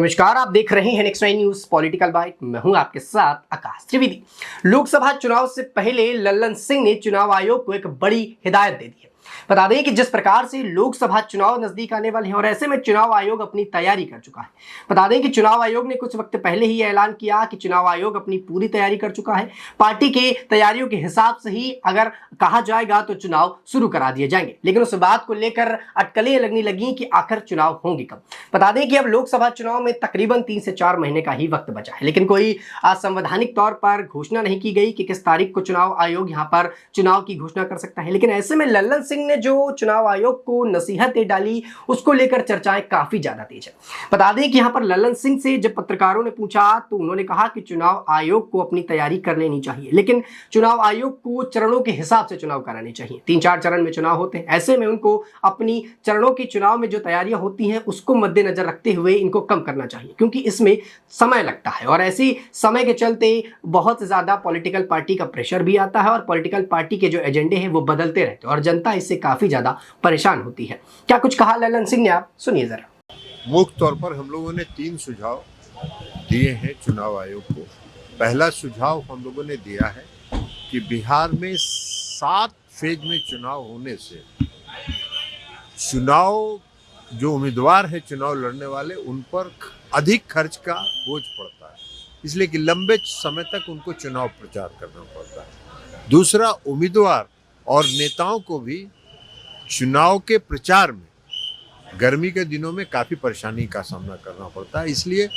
नमस्कार, आप देख रहे हैं next nine news political bite. मैं हूं आपके साथ आकाश त्रिवेदी। लोकसभा चुनाव से पहले लल्लन सिंह ने चुनाव आयोग को एक बड़ी हिदायत दे दी है। बता दें कि जिस प्रकार से लोकसभा चुनाव नजदीक आने वाले हैं और ऐसे में चुनाव आयोग अपनी तैयारी कर चुका है। बता दें कि चुनाव आयोग ने कुछ वक्त पहले ही ऐलान किया कि चुनाव आयोग अपनी पूरी तैयारी कर चुका है। पार्टी के तैयारियों के हिसाब से ही अगर कहा जाएगा तो चुनाव शुरू करा दिए जाएंगे, लेकिन उस बात को लेकर अटकलें लगने लगी कि आखिर चुनाव होंगे कब। बता दें कि अब लोकसभा चुनाव में तकरीबन 3 से 4 महीने का ही वक्त बचा है, लेकिन कोई संवैधानिक तौर पर घोषणा नहीं की गई कि किस तारीख को चुनाव आयोग यहां पर चुनाव की घोषणा कर सकता है। लेकिन ऐसे में लल्लन सिंह ने जो चुनाव आयोग को नसीहतें डाली उसको लेकर चर्चाएं काफी ज्यादा तेज है। बता दें कि यहां पर लल्लन सिंह से जब पत्रकारों ने पूछा तो उन्होंने कहा कि चुनाव आयोग को अपनी तैयारी कर लेनी चाहिए, लेकिन चुनाव आयोग को चरणों के हिसाब से चुनाव कराने चाहिए। 3-4 चरण में चुनाव होते हैं, ऐसे में उनको अपनी चरणों के चुनाव में जो तैयारियां होती हैं उसको मद्देनजर रखते हुए इनको कम करना चाहिए, क्योंकि इसमें समय लगता है और ऐसी समय के चलते बहुत ज्यादा पॉलिटिकल पार्टी का प्रेशर भी आता है और पॉलिटिकल पार्टी के जो एजेंडे हैं वो बदलते रहते हैं और जनता इससे काफी ज्यादा परेशान होती है। क्या कुछ कहा लल्लन सिंह ने, आप सुनिए जरा। मुख्य तौर पर हम लोगों ने 3 सुझाव दिए हैं चुनाव आयोग को। पहला सुझाव हम लोगों ने दिया है कि बिहार में 7 फेज में चुनाव होने से चुनाव जो उम्मीदवार है चुनाव लड़ने वाले उन पर अधिक खर्च का बोझ पड़ता है, इसलिए कि लंबे समय तक उनको चुनाव प्रचार करना पड़ता है। दूसरा, उम्मीदवार और नेताओं को भी चुनाव के प्रचार में गर्मी के दिनों में काफी परेशानी का सामना करना पड़ता है, इसलिए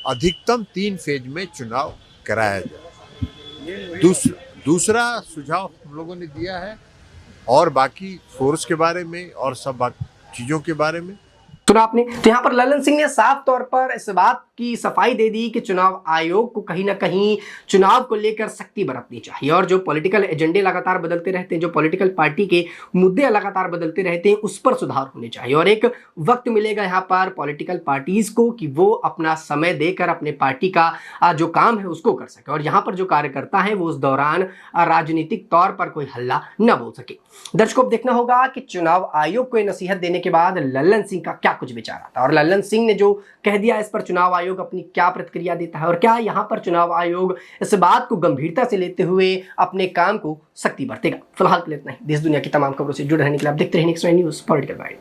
अधिकतम 3 फेज में चुनाव कराया जाए। दूसरा सुझाव हम लोगों ने दिया है और बाकी फोर्स के बारे में और सब चीजों के बारे में सुना आपने। तो यहाँ पर लल्लन सिंह ने साफ तौर पर इस बात की सफाई दे दी कि चुनाव आयोग को कहीं ना कहीं चुनाव को लेकर सख्ती बरतनी चाहिए और जो पॉलिटिकल एजेंडे लगातार बदलते रहते हैं, जो पॉलिटिकल पार्टी के मुद्दे लगातार बदलते रहते हैं, उस पर सुधार होने चाहिए और एक वक्त मिलेगा यहाँ पर पॉलिटिकल पार्टीज को कि वो अपना समय देकर अपने पार्टी का जो काम है उसको कर सके और यहाँ पर जो कार्यकर्ता है वो उस दौरान राजनीतिक तौर पर कोई हल्ला न बोल सके। दर्शकों, देखना होगा कि चुनाव आयोग को नसीहत देने के बाद लल्लन सिंह का क्या कुछ विचार आता है और लल्लन सिंह ने जो कह दिया इस पर चुनाव आयोग अपनी क्या प्रतिक्रिया देता है और क्या यहां पर चुनाव आयोग इस बात को गंभीरता से लेते हुए अपने काम को सख्ती बरतेगा। फिलहाल के लिए इतना ही। देश दुनिया की तमाम खबरों से जुड़े रहने के लिए आप देखते रहें next nine news political bite.